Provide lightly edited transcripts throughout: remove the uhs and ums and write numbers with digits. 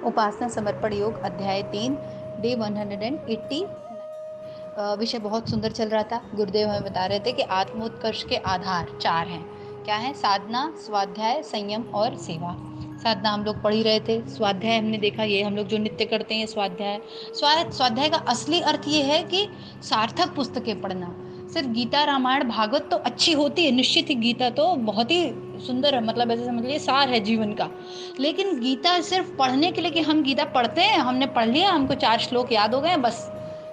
उपासना समर्पण योग अध्याय 3 डे 180। विषय बहुत सुंदर चल रहा था। गुरुदेव हमें बता रहे थे कि आत्मोत्कर्ष के आधार 4 हैं। क्या है? साधना, स्वाध्याय, संयम और सेवा। साधना हम लोग पढ़ ही रहे थे। स्वाध्याय हमने देखा, ये हम लोग जो नित्य करते हैं स्वाध्याय। स्वाध्याय का असली अर्थ ये है कि सार्थक पुस्तकें पढ़ना। सिर्फ गीता, रामायण, भागवत तो अच्छी होती है, निश्चित ही गीता तो बहुत ही सुंदर है, मतलब ऐसे समझ लीजिए सार है जीवन का। लेकिन गीता सिर्फ पढ़ने के लिए कि हम गीता पढ़ते हैं, हमने पढ़ लिया, हमको 4 श्लोक याद हो गए, बस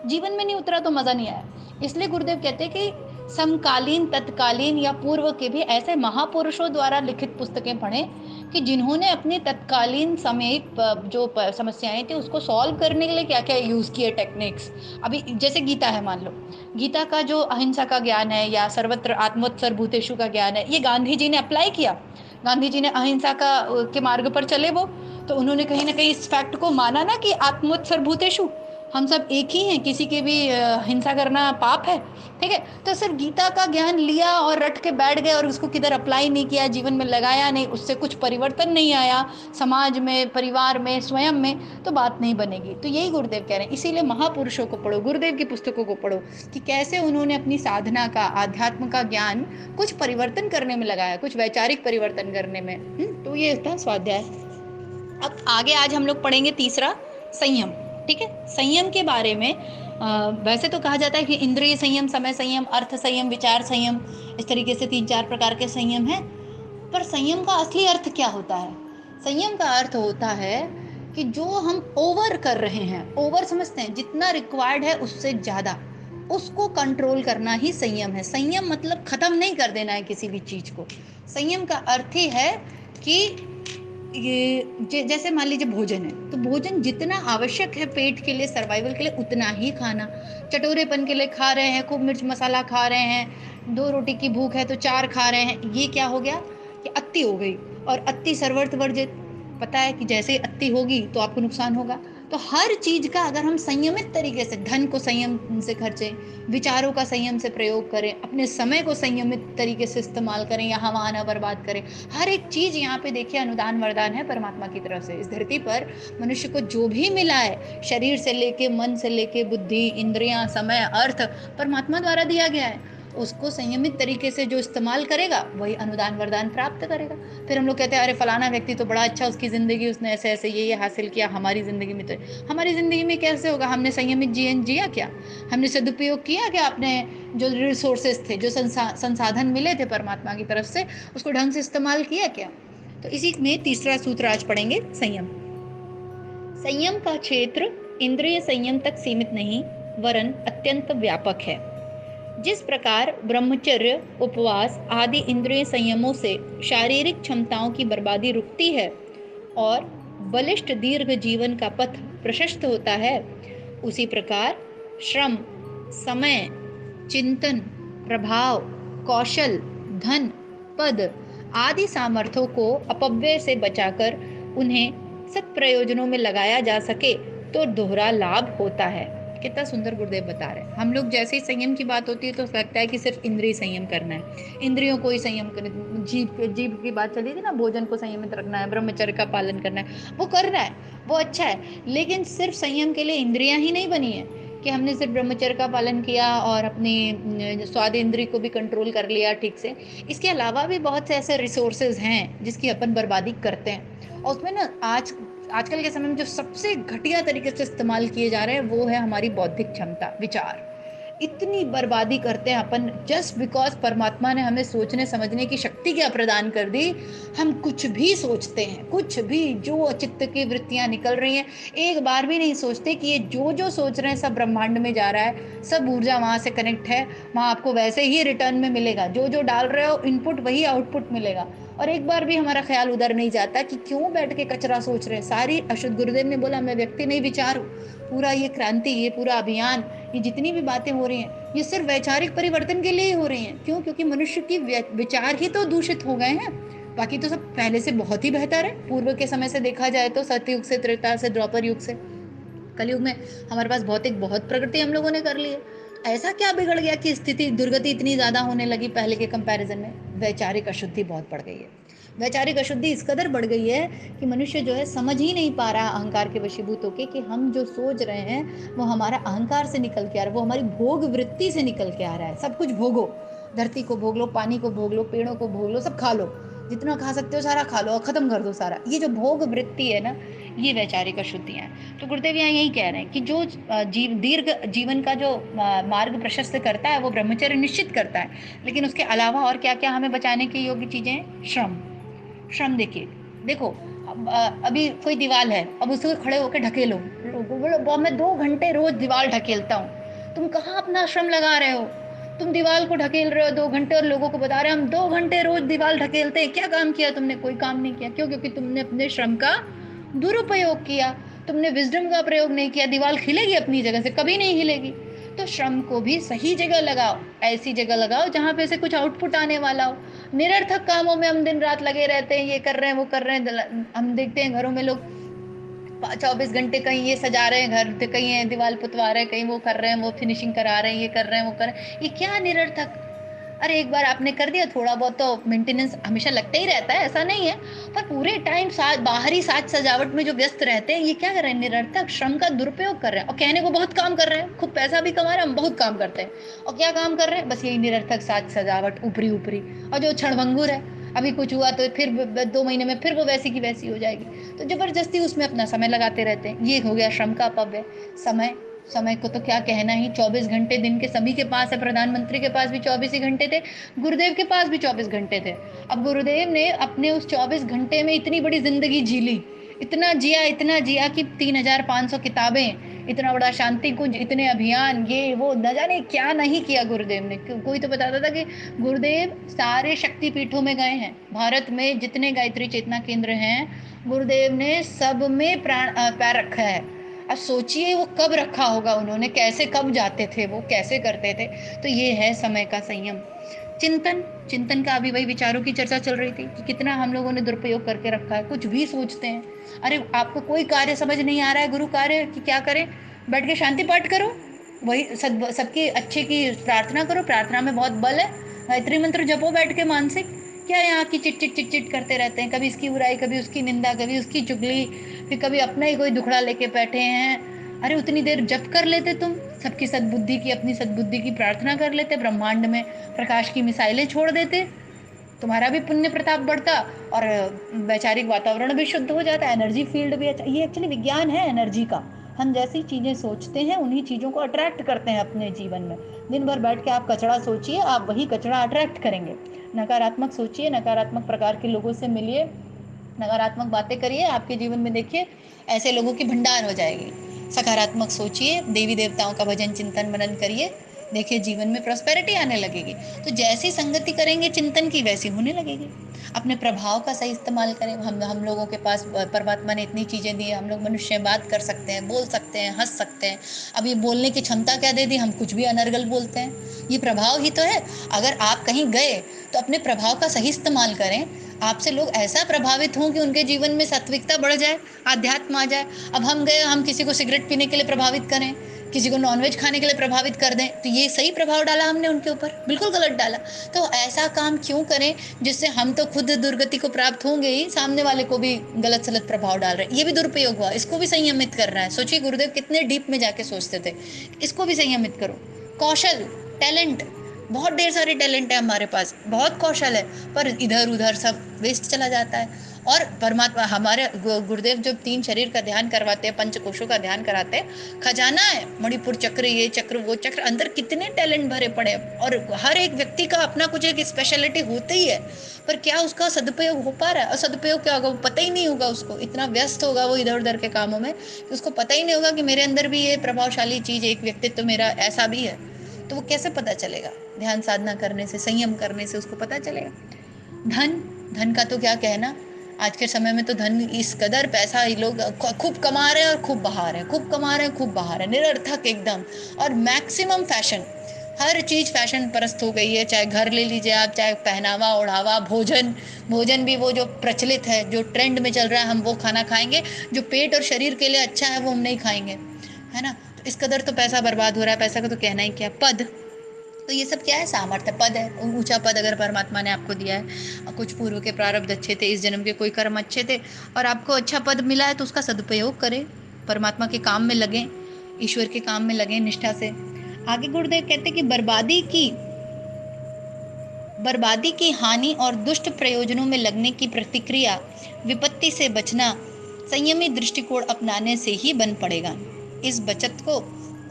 जीवन में नहीं उतरा तो मज़ा नहीं आया। इसलिए गुरुदेव कहते हैं कि समकालीन, तत्कालीन या पूर्व के भी ऐसे महापुरुषों द्वारा लिखित पुस्तकें पढ़ें कि जिन्होंने अपनी तत्कालीन समय जो समस्याएं थी उसको सॉल्व करने के लिए क्या क्या यूज़ किए टेक्निक्स। अभी जैसे गीता है, मान लो गीता का जो अहिंसा का ज्ञान है या सर्वत्र आत्मोत्सर भूतेषु का ज्ञान है, ये गांधी जी ने अप्लाई किया। गांधी जी ने अहिंसा के मार्ग पर चले वो, तो उन्होंने कहीं ना कहीं इस फैक्ट को माना ना कि आत्मोत्सर भूतेषु, हम सब एक ही हैं, किसी के भी हिंसा करना पाप है। ठीक है, तो सिर्फ गीता का ज्ञान लिया और रट के बैठ गए और उसको किधर अप्लाई नहीं किया, जीवन में लगाया नहीं, उससे कुछ परिवर्तन नहीं आया समाज में, परिवार में, स्वयं में, तो बात नहीं बनेगी। तो यही गुरुदेव कह रहे हैं। इसीलिए महापुरुषों को पढ़ो, गुरुदेव की पुस्तकों को पढ़ो कि कैसे उन्होंने अपनी साधना का, आध्यात्म का ज्ञान कुछ परिवर्तन करने में लगाया, कुछ वैचारिक परिवर्तन करने में। तो ये था स्वाध्याय। अब आगे आज हम लोग पढ़ेंगे तीसरा, संयम। ठीक है, संयम के बारे में वैसे तो कहा जाता है कि इंद्रिय संयम, समय संयम, अर्थ संयम, विचार संयम, इस तरीके से 3-4 प्रकार के संयम हैं। पर संयम का असली अर्थ क्या होता है? संयम का अर्थ होता है कि जो हम ओवर कर रहे हैं, ओवर समझते हैं, जितना रिक्वायर्ड है उससे ज़्यादा, उसको कंट्रोल करना ही संयम है। संयम मतलब खत्म नहीं कर देना है किसी भी चीज़ को। संयम का अर्थ ही है कि ये जैसे मान लीजिए भोजन है, तो भोजन जितना आवश्यक है पेट के लिए, सर्वाइवल के लिए, उतना ही खाना। चटोरेपन के लिए खा रहे हैं, खूब मिर्च मसाला खा रहे हैं, 2 रोटी की भूख है तो 4 खा रहे हैं, ये क्या हो गया? कि अति हो गई। और अति सर्वत्र वर्जित। पता है कि जैसे ही अति होगी तो आपको नुकसान होगा। तो हर चीज का अगर हम संयमित तरीके से, धन को संयम से खर्चें, विचारों का संयम से प्रयोग करें, अपने समय को संयमित तरीके से इस्तेमाल करें, यहाँ वहाँ ना बर्बाद करें। हर एक चीज यहाँ पे देखिए अनुदान वरदान है परमात्मा की तरफ से। इस धरती पर मनुष्य को जो भी मिला है, शरीर से लेके, मन से लेके, बुद्धि, इंद्रियां, समय, अर्थ, परमात्मा द्वारा दिया गया है। उसको संयमित तरीके से जो इस्तेमाल करेगा वही अनुदान वरदान प्राप्त करेगा। फिर हम लोग कहते हैं अरे फलाना व्यक्ति तो बड़ा अच्छा, उसकी ज़िंदगी, उसने ऐसे ऐसे ये हासिल किया, हमारी ज़िंदगी में तो, हमारी ज़िंदगी में कैसे होगा? हमने संयमित जीवन जिया क्या? हमने सदुपयोग किया क्या? अपने जो रिसोर्सेज थे, जो संसाधन मिले थे परमात्मा की तरफ से, उसको ढंग से इस्तेमाल किया क्या? तो इसी में तीसरा सूत्र आज पढ़ेंगे, संयम। संयम का क्षेत्र इंद्रिय संयम तक सीमित नहीं, वरन अत्यंत व्यापक है। जिस प्रकार ब्रह्मचर्य, उपवास आदि इंद्रिय संयमों से शारीरिक क्षमताओं की बर्बादी रुकती है और बलिष्ठ दीर्घ जीवन का पथ प्रशस्त होता है, उसी प्रकार श्रम, समय, चिंतन, प्रभाव, कौशल, धन, पद आदि सामर्थ्यों को अपव्यय से बचाकर उन्हें सत्प्रयोजनों में लगाया जा सके तो दोहरा लाभ होता है। कितना सुंदर गुरुदेव बता रहे हैं। हम लोग जैसे ही संयम की बात होती है तो लगता है कि सिर्फ इंद्रिय संयम करना है, इंद्रियों को ही संयम करना। जीभ की बात चली थी ना, भोजन को संयमित रखना है, ब्रह्मचर्य का पालन करना है, वो करना है, वो अच्छा है। लेकिन सिर्फ संयम के लिए इंद्रियां ही नहीं बनी है कि हमने सिर्फ ब्रह्मचर्य का पालन किया और अपनी स्वाद इंद्रिय को भी कंट्रोल कर लिया ठीक से। इसके अलावा भी बहुत से ऐसे रिसोर्सेज हैं जिसकी अपन बर्बादी करते हैं। और उसमें ना आजकल के समय में जो सबसे घटिया तरीके से इस्तेमाल किए जा रहे हैं वो है हमारी बौद्धिक क्षमता, विचार। इतनी बर्बादी करते हैं अपन जस्ट बिकॉज परमात्मा ने हमें सोचने समझने की शक्ति क्या प्रदान कर दी। हम कुछ भी सोचते हैं, कुछ भी, जो चित्त की वृत्तियां निकल रही हैं, एक बार भी नहीं सोचते कि ये जो जो सोच रहे हैं सब ब्रह्मांड में जा रहा है, सब ऊर्जा वहां से कनेक्ट है, वहां आपको वैसे ही रिटर्न में मिलेगा, जो जो डाल रहे हो इनपुट वही आउटपुट मिलेगा। और एक बार भी हमारा ख्याल उधर नहीं जाता कि क्यों बैठ के कचरा सोच रहे हैं। सारी अशुद्ध, गुरुदेव ने बोला मैं व्यक्ति नहीं विचार हूँ। पूरा ये क्रांति, ये पूरा अभियान, ये जितनी भी बातें हो रही हैं, ये सिर्फ वैचारिक परिवर्तन के लिए ही हो रही हैं। क्यों? क्योंकि मनुष्य की विचार ही तो दूषित हो गए हैं। बाकी तो सब पहले से बहुत ही बेहतर है। पूर्व के समय से देखा जाए तो, सतयुग से, त्रेता से, द्वापर युग से कलयुग में हमारे पास भौतिक बहुत प्रगति हम लोगों ने कर ली है। ऐसा क्या बिगड़ गया कि स्थिति, दुर्गति इतनी ज्यादा होने लगी पहले के कंपैरिजन में? वैचारिक अशुद्धि बहुत बढ़ गई है। वैचारिक अशुद्धि इस कदर बढ़ गई है कि मनुष्य जो है समझ ही नहीं पा रहा अहंकार के वशीभूत होके कि हम जो सोच रहे हैं वो हमारा अहंकार से निकल के आ रहा है, वो हमारी भोग वृत्ति से निकल के आ रहा है। सब कुछ भोगो, धरती को भोग लो, पानी को भोग लो, पेड़ों को भोग लो, सब खा लो, जितना खा सकते हो सारा खा लो और खत्म कर दो सारा। ये जो भोग वृत्ति है ना, ये वैचारिक अशुद्धियाँ हैं। तो गुरुदेव यहाँ यही कह रहे हैं कि जो दीर्घ जीवन का जो मार्ग प्रशस्त करता है वो ब्रह्मचर्य निश्चित करता है, लेकिन उसके अलावा और क्या क्या हमें बचाने की योग्य चीज़ें हैं? श्रम देखिए, देखो अभी कोई दीवार है, अब उसको खड़े होकर ढकेलो, बोलो मैं 2 घंटे रोज दीवार ढकेलता हूँ। तुम कहाँ अपना श्रम लगा रहे हो? तुम दीवार को ढकेल रहे हो 2 घंटे और लोगों को बता रहे हो हम 2 घंटे रोज दीवार ढकेलते हैं। क्या काम किया तुमने? कोई काम नहीं किया। क्यों? क्योंकि तुमने अपने श्रम का दुरुपयोग किया, तुमने विजडम का प्रयोग नहीं किया। दीवार खिलेगी अपनी जगह से? कभी नहीं हिलेगी। तो श्रम को भी सही जगह लगाओ, ऐसी जगह लगाओ जहाँ पे से कुछ आउटपुट आने वाला हो। निरर्थक कामों में हम दिन रात लगे रहते हैं, ये कर रहे हैं वो कर रहे हैं। हम देखते हैं घरों में लोग 24 घंटे कहीं ये सजा रहे हैं घर, कहीं ये दीवार पुतवा रहे हैं, कहीं वो कर रहे हैं, वो फिनिशिंग करा रहे हैं, ये कर रहे हैं वो कर रहे हैं। ये क्या निरर्थक? अरे एक बार आपने कर दिया, थोड़ा बहुत तो मेंटेनेंस हमेशा लगता ही रहता है, ऐसा नहीं है, पर पूरे टाइम बाहरी साज सजावट में जो व्यस्त रहते हैं, ये क्या कर रहे हैं? निरर्थक श्रम का दुरुपयोग कर रहे हैं। और कहने को बहुत काम कर रहे हैं, खूब पैसा भी कमा रहे हैं, हम बहुत काम करते हैं, और क्या काम कर रहे हैं? बस यही निरर्थक साज सजावट, ऊपरी ऊपरी। और जो क्षणभंगुर है, अभी कुछ हुआ तो फिर 2 महीने में फिर वो वैसी की वैसी हो जाएगी। तो जबरदस्ती उसमें अपना समय लगाते रहते हैं। ये हो गया श्रम का अपव्यय। समय समय को तो क्या कहना ही, 24 घंटे दिन के सभी के पास है। प्रधानमंत्री के पास भी 24 ही घंटे थे, गुरुदेव के पास भी 24 घंटे थे। अब गुरुदेव ने अपने उस 24 घंटे में इतनी बड़ी जिंदगी जी ली, इतना जिया कि 3,500 किताबें, इतना बड़ा शांति कुंज, इतने अभियान, ये वो न जाने क्या नहीं किया गुरुदेव ने। कोई तो बताता था कि गुरुदेव सारे शक्तिपीठों में गए हैं, भारत में जितने गायत्री चेतना केंद्र हैं गुरुदेव ने सब में पैर रखा है। अब सोचिए वो कब रखा होगा उन्होंने, कैसे कब जाते थे वो, कैसे करते थे। तो ये है समय का संयम। चिंतन का अभी वही विचारों की चर्चा चल रही थी कि कितना हम लोगों ने दुरुपयोग करके रखा है। कुछ भी सोचते हैं, अरे आपको कोई कार्य समझ नहीं आ रहा है, गुरु कार्य कि क्या करें? बैठ के शांति पाठ करो, वही सबके अच्छे की प्रार्थना करो, प्रार्थना में बहुत बल है। गायत्री मंत्र जपो बैठ के मानसिक। क्या यहाँ की चिट चिट चिट चिट करते रहते हैं, कभी इसकी बुराई, कभी उसकी निंदा, कभी उसकी चुगली, फिर कभी अपना ही कोई दुखड़ा लेके बैठे हैं। अरे उतनी देर जप कर लेते तुम, सबकी सद्बुद्धि की, अपनी सद्बुद्धि की प्रार्थना कर लेते, ब्रह्मांड में प्रकाश की मिसाइलें छोड़ देते, तुम्हारा भी पुण्य प्रताप बढ़ता और वैचारिक वातावरण भी शुद्ध हो जाता, एनर्जी फील्ड भी अच्छा। ये एक्चुअली विज्ञान है एनर्जी का। हम जैसी चीज़ें सोचते हैं उन्हीं चीज़ों को अट्रैक्ट करते हैं अपने जीवन में। दिन भर बैठ के आप कचरा सोचिए, आप वही कचरा अट्रैक्ट करेंगे। नकारात्मक सोचिए, नकारात्मक प्रकार के लोगों से मिलिए, नकारात्मक बातें करिए, आपके जीवन में देखिए ऐसे लोगों की भंडार हो जाएगी। सकारात्मक सोचिए, देवी देवताओं का भजन चिंतन मनन करिए, देखिए जीवन में प्रॉस्पेरिटी आने लगेगी। तो जैसी संगति करेंगे चिंतन की, वैसी होने लगेगी। अपने प्रभाव का सही इस्तेमाल करें। हम लोगों के पास परमात्मा ने इतनी चीज़ें दी है, हम लोग मनुष्य बात कर सकते हैं, बोल सकते हैं, हंस सकते हैं। अब ये बोलने की क्षमता क्या दे दी, हम कुछ भी अनर्गल बोलते हैं। ये प्रभाव ही तो है। अगर आप कहीं गए तो अपने प्रभाव का सही इस्तेमाल करें, आपसे लोग ऐसा प्रभावित हों कि उनके जीवन में सात्विकता बढ़ जाए, आध्यात्म आ जाए। अब हम गए, हम किसी को सिगरेट पीने के लिए प्रभावित करें, किसी को नॉनवेज खाने के लिए प्रभावित कर दें, तो ये सही प्रभाव डाला हमने उनके ऊपर? बिल्कुल गलत डाला। तो ऐसा काम क्यों करें जिससे हम तो खुद दुर्गति को प्राप्त होंगे ही, सामने वाले को भी गलत सलत प्रभाव डाल रहे हैं। ये भी दुरुपयोग हुआ, इसको भी संयमित करना है। सोचिए गुरुदेव कितने डीप में जाके सोचते थे, इसको भी संयमित करो। कौशल, टैलेंट, बहुत ढेर सारे टैलेंट है हमारे पास, बहुत कौशल है, पर इधर उधर सब वेस्ट चला जाता है। और परमात्मा हमारे गुरुदेव जब 3 शरीर का ध्यान करवाते हैं, पंचकोशों का ध्यान कराते हैं, खजाना है, मणिपुर चक्र, ये चक्र वो चक्र, अंदर कितने टैलेंट भरे पड़े हैं। और हर एक व्यक्ति का अपना कुछ एक स्पेशलिटी होती ही है, पर क्या उसका सदुपयोग हो पा रहा है? और सदुपयोग क्या होगा, वो पता ही नहीं होगा उसको, इतना व्यस्त होगा वो इधर उधर के कामों में कि उसको पता ही नहीं होगा कि मेरे अंदर भी ये प्रभावशाली चीज, एक व्यक्तित्व मेरा ऐसा भी है। तो वो कैसे पता चलेगा? ध्यान साधना करने से, संयम करने से उसको पता चलेगा। धन, धन का तो क्या कहना। आज के समय में तो धन, इस कदर पैसा ये लोग खूब कमा रहे हैं और खूब बहा रहे हैं, खूब कमा रहे हैं, खूब बहा रहे हैं, निरर्थक एकदम। और मैक्सिमम फैशन, हर चीज़ फैशन परस्त हो गई है। चाहे घर ले लीजिए आप, चाहे पहनावा ओढ़ावा, भोजन भी वो जो प्रचलित है, जो ट्रेंड में चल रहा है, हम वो खाना खाएंगे, जो पेट और शरीर के लिए अच्छा है वो हम नहीं खाएंगे, है ना। तो इस कदर तो पैसा बर्बाद हो रहा है। पैसा का तो कहना ही क्या। पद, तो ये सब क्या है? सामर्थ्य, पद है। ऊंचा पद अगर परमात्मा ने आपको दिया है, कुछ पूर्व के प्रारब्ध अच्छे थे, इस जन्म के कोई कर्म अच्छे थे और आपको अच्छा पद मिला है, तो उसका सदुपयोग करें, परमात्मा के काम में लगें, ईश्वर के काम में लगें निष्ठा से। आगे गुरुदेव कहते कि बर्बादी की हानि और दुष्ट प्रयोजनों में लगने की प्रतिक्रिया, विपत्ति से बचना संयमी दृष्टिकोण अपनाने से ही बन पड़ेगा। इस बचत को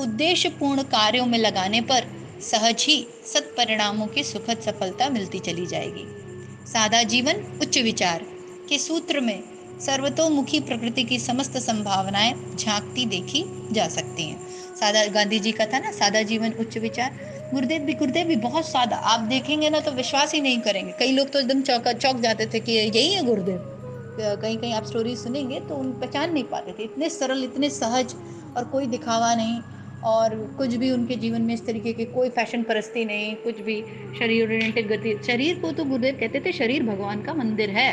उद्देश्यपूर्ण कार्यों में लगाने पर सहज ही सत्परिणामों की सुखद सफलता मिलती चली जाएगी। सादा जीवन उच्च विचार के सूत्र में सर्वतोमुखी प्रकृति की समस्त संभावनाएं झांकती देखी जा सकती हैं। सादा, गांधी जी का था ना, सादा जीवन उच्च विचार। गुरुदेव भी बहुत सादा, आप देखेंगे ना तो विश्वास ही नहीं करेंगे। कई लोग तो एकदम चौक जाते थे कि यही है गुरुदेव। कहीं कहीं आप स्टोरी सुनेंगे तो उन पहचान नहीं पाते थे, इतने सरल, इतने सहज, और कोई दिखावा नहीं, और कुछ भी उनके जीवन में इस तरीके की कोई फैशन परस्ती नहीं, कुछ भी शरीर ओरिएंटेड गति। शरीर को तो गुरुदेव कहते थे शरीर भगवान का मंदिर है,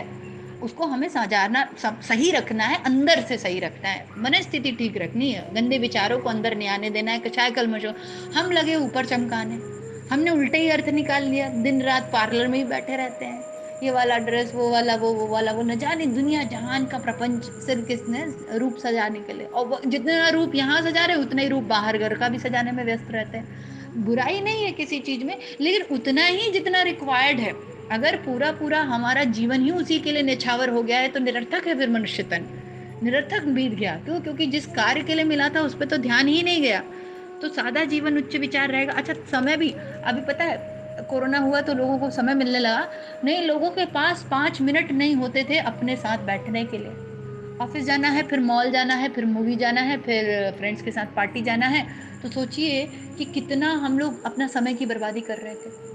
उसको हमें सजाना, सही रखना है, अंदर से सही रखना है, मन स्थिति ठीक रखनी है, गंदे विचारों को अंदर नहीं आने देना है, चाहे कलमशो। हम लगे ऊपर चमकाने, हमने उल्टे ही अर्थ निकाल लिया, दिन रात पार्लर में ही बैठे रहते हैं, ये वाला ड्रेस, वो वाला, वो वाला, वो न जाने दुनिया जहान का प्रपंच सिर्फ किसने रूप सजाने के लिए, और जितना रूप यहाँ सजा रहे उतना ही रूप बाहर घर का भी सजाने में व्यस्त रहते हैं। बुराई नहीं है किसी चीज में, लेकिन उतना ही जितना रिक्वायर्ड है। अगर पूरा पूरा हमारा जीवन ही उसी के लिए निछावर हो गया है तो निरर्थक है, फिर मनुष्य तन निरर्थक बीत गया। क्यों? क्योंकि जिस कार्य के लिए मिला था उस पर तो ध्यान ही नहीं गया। तो सादा जीवन उच्च विचार रहेगा। अच्छा, समय भी, अभी पता है कोरोना हुआ तो लोगों को समय मिलने लगा, नहीं, लोगों के पास 5 मिनट नहीं होते थे अपने साथ बैठने के लिए। ऑफिस जाना है, फिर मॉल जाना है, फिर मूवी जाना है, फिर फ्रेंड्स के साथ पार्टी जाना है। तो सोचिए कि कितना हम लोग अपना समय की बर्बादी कर रहे थे।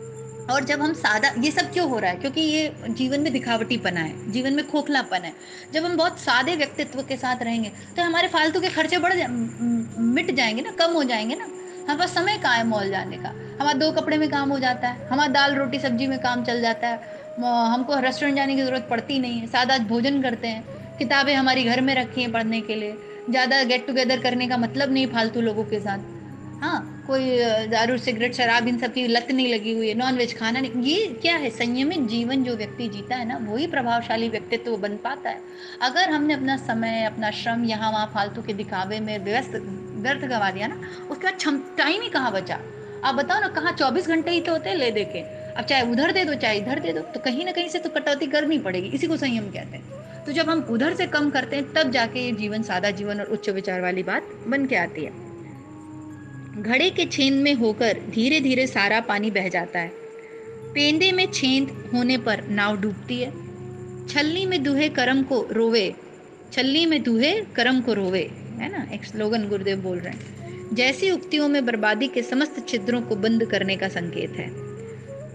और जब हम सादा, ये सब क्यों हो रहा है? क्योंकि ये जीवन में दिखावटीपना है, जीवन में खोखलापन है। जब हम बहुत सादे व्यक्तित्व के साथ रहेंगे तो हमारे फालतू के खर्चे मिट जाएंगे ना, कम हो जाएंगे ना। हमारे पास समय कहाँ है मॉल जाने का? हमारा 2 कपड़े में काम हो जाता है, हमारा दाल रोटी सब्जी में काम चल जाता है, हमको रेस्टोरेंट जाने की ज़रूरत पड़ती नहीं है, सादा भोजन करते हैं, किताबें हमारी घर में रखी हैं पढ़ने के लिए, ज़्यादा गेट टुगेदर करने का मतलब नहीं फालतू लोगों के साथ। हाँ, कोई दारू सिगरेट शराब इन सब की लत नहीं लगी हुई है, नॉन वेज खाना नहीं। ये क्या है? संयमित जीवन जो व्यक्ति जीता है ना, वही प्रभावशाली व्यक्तित्व बन पाता है। अगर हमने अपना समय, अपना श्रम यहाँ वहाँ फालतू के दिखावे में व्यर्थ गवा दिया ना, उसके बाद टाइम ही कहाँ बचा? आप बताओ ना, कहाँ 24 घंटे ही तो होते हैं ले दे के। अब चाहे उधर दे दो चाहे इधर दे दो, तो कहीं ना कहीं से तो कटौती करनी पड़ेगी। इसी को संयम कहते हैं। तो जब हम उधर से कम करते हैं तब जाके ये जीवन, सादा जीवन और उच्च विचार वाली बात बन के आती है। घड़े के छेद में होकर धीरे धीरे सारा पानी बह जाता है। पेंदे में छेद होने पर नाव डूबती है। छलनी में दूहे करम को रोवे, छलनी में दूहे करम को रोवे, है ना, एक स्लोगन गुरुदेव बोल रहे हैं। जैसी उक्तियों में बर्बादी के समस्त छिद्रों को बंद करने का संकेत है।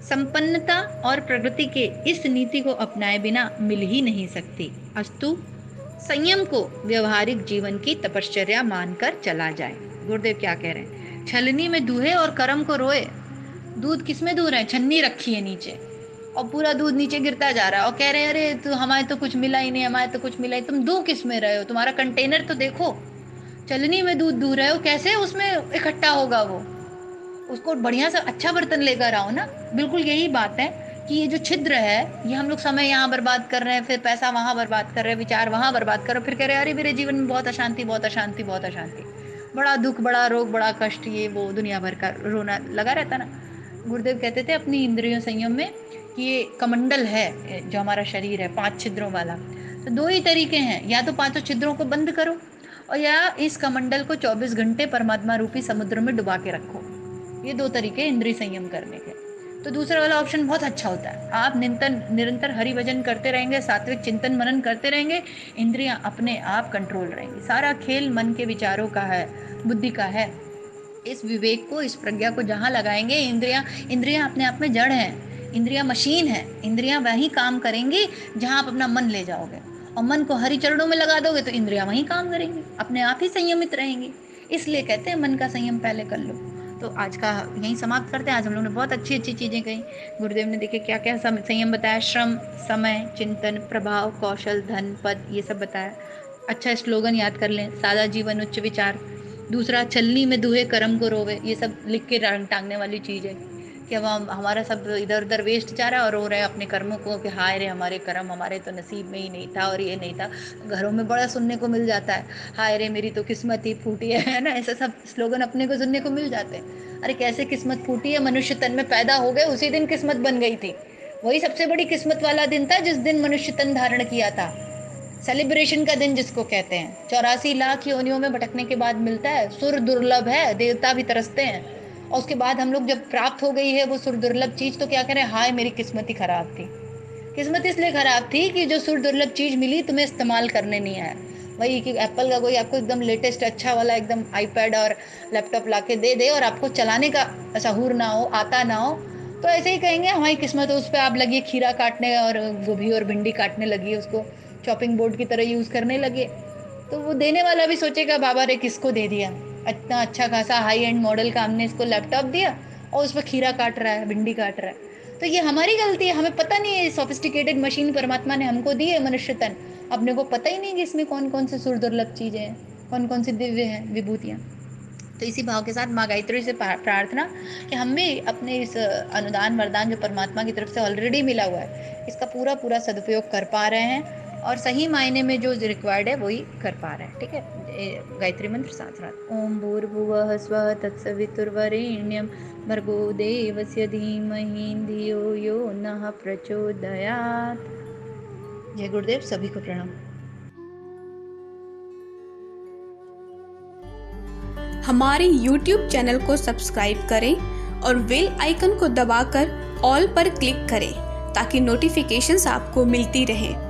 संपन्नता और प्रगति के इस नीति को अपनाए बिना मिल ही नहीं सकती। अस्तु संयम को व्यवहारिक जीवन की तपश्चर्या मानकर चला जाए। गुरुदेव क्या कह रहे हैं? छलनी में दूहे और करम को रोए। दूध किस में दूह रहे हैं? छन्नी रखी है नीचे और पूरा दूध नीचे गिरता जा रहा है, और कह रहे हैं अरे तो हमारे तो कुछ मिला ही नहीं, हमारे तो कुछ मिला ही। तुम दूह किस में रहे हो? तुम्हारा कंटेनर तो देखो। छलनी में दूध दूह रहे हो, कैसे उसमें इकट्ठा होगा वो? उसको बढ़िया सा अच्छा बर्तन लेकर आओ ना। बिल्कुल यही बात है कि ये जो छिद्र है, ये हम लोग समय यहाँ बर्बाद कर रहे हैं, फिर पैसा वहां बर्बाद कर रहे हैं, विचार वहां बर्बाद कर रहे हैं, फिर कह रहे हैं अरे मेरे जीवन में बहुत अशांति, बहुत अशांति, बहुत अशांति, बड़ा दुख, बड़ा रोग, बड़ा कष्ट, ये वो दुनिया भर का रोना लगा रहता ना। गुरुदेव कहते थे अपनी इंद्रियों संयम में कि ये कमंडल है जो हमारा शरीर है, 5 छिद्रों वाला। तो 2 ही तरीके हैं, या तो 5 छिद्रों को बंद करो, और या इस कमंडल को 24 घंटे परमात्मा रूपी समुद्र में डुबा के रखो। ये 2 तरीके इंद्रिय संयम करने के। तो दूसरा वाला ऑप्शन बहुत अच्छा होता है। आप निरंतर हरि भजन करते रहेंगे, सात्विक चिंतन मनन करते रहेंगे, इंद्रियां अपने आप कंट्रोल रहेंगी। सारा खेल मन के विचारों का है, बुद्धि का है। इस विवेक को, इस प्रज्ञा को जहां लगाएंगे, इंद्रियां अपने आप में जड़ हैं, इंद्रियां मशीन है, इंद्रियां वहीं काम करेंगी जहां आप अपना मन ले जाओगे। और मन को हरि चरणों में लगा दोगे तो इंद्रियां वहीं काम करेंगी, अपने आप ही संयमित रहेंगी। इसलिए कहते हैं मन का संयम पहले कर लो। तो आज का यहीं समाप्त करते हैं। आज हम लोग ने बहुत अच्छी अच्छी चीज़ें कही। गुरुदेव ने देखे क्या क्या संयम बताया, श्रम, समय, चिंतन, प्रभाव, कौशल, धन, पद, ये सब बताया। अच्छा स्लोगन याद कर लें, सादा जीवन उच्च विचार। दूसरा, छलनी में दूहे करम को रोवे, ये सब लिख के टांगने वाली चीज़ है। कि अब हमारा सब इधर उधर वेस्ट जा रहा है और रो रहे हैं अपने कर्मों को कि हाय रे हमारे कर्म, हमारे तो नसीब में ही नहीं था और ये नहीं था। घरों में बड़ा सुनने को मिल जाता है, हाय रे मेरी तो किस्मत ही फूटी है ना, ऐसा सब स्लोगन अपने को सुनने को मिल जाते हैं। अरे कैसे किस्मत फूटी है, मनुष्य तन में पैदा हो गए उसी दिन किस्मत बन गई थी। वही सबसे बड़ी किस्मत वाला दिन था जिस दिन मनुष्य तन धारण किया था। सेलिब्रेशन का दिन जिसको कहते हैं, 84 लाख योनियों में भटकने के बाद मिलता है। सुर दुर्लभ है, देवता भी तरसते हैं। और उसके बाद हम लोग जब प्राप्त हो गई है वो सुर दुर्लभ चीज, तो क्या करें, हाय मेरी किस्मत ही खराब थी। किस्मत इसलिए खराब थी कि जो सुर दुर्लभ चीज मिली तुम्हें इस्तेमाल करने नहीं आया। वही कि एप्पल का कोई आपको एकदम लेटेस्ट अच्छा वाला एकदम आईपैड और लैपटॉप लाके दे दे और आपको चलाने का सहूर ना हो, आता ना हो, तो ऐसे ही कहेंगे हमारी किस्मत है, उस पर आप लगी खीरा काटने और गोभी और भिंडी काटने लगी, उसको चॉपिंग बोर्ड की तरह यूज करने लगे। तो वो देने वाला भी सोचेगा बाबा रे किसको दे दिया, इतना अच्छा खासा हाई एंड मॉडल का हमने इसको लैपटॉप दिया और उस पर खीरा काट रहा है, भिंडी काट रहा है। तो ये हमारी गलती है, हमें पता नहीं है। सोफिस्टिकेटेड मशीन परमात्मा ने हमको दी है मनुष्य तन, अपने को पता ही नहीं कि इसमें कौन कौन से सुर दुर्लभ चीजें हैं, कौन कौन सी दिव्य हैं विभूतियां। तो इसी भाव के साथ माँ गायत्री से प्रार्थना कि हम भी अपने इस अनुदान वरदान जो परमात्मा की तरफ से ऑलरेडी मिला हुआ है, इसका पूरा पूरा सदुपयोग कर पा रहे हैं और सही मायने में जो रिक्वायर्ड है वही कर पा रहे हैं। ठीक है, गायत्री मंत्र साथ साथ ओम भूर्भुवः स्वः तत्सवितुर्वरेण्यं भर्गो देवस्य धीमहि धियो यो नः प्रचोदयात्। जय गुरुदेव, सभी को प्रणाम। हमारे YouTube चैनल को सब्सक्राइब करें और बेल आइकन को दबाकर ऑल पर क्लिक करें ताकि नोटिफिकेशंस आपको मिलती रहें।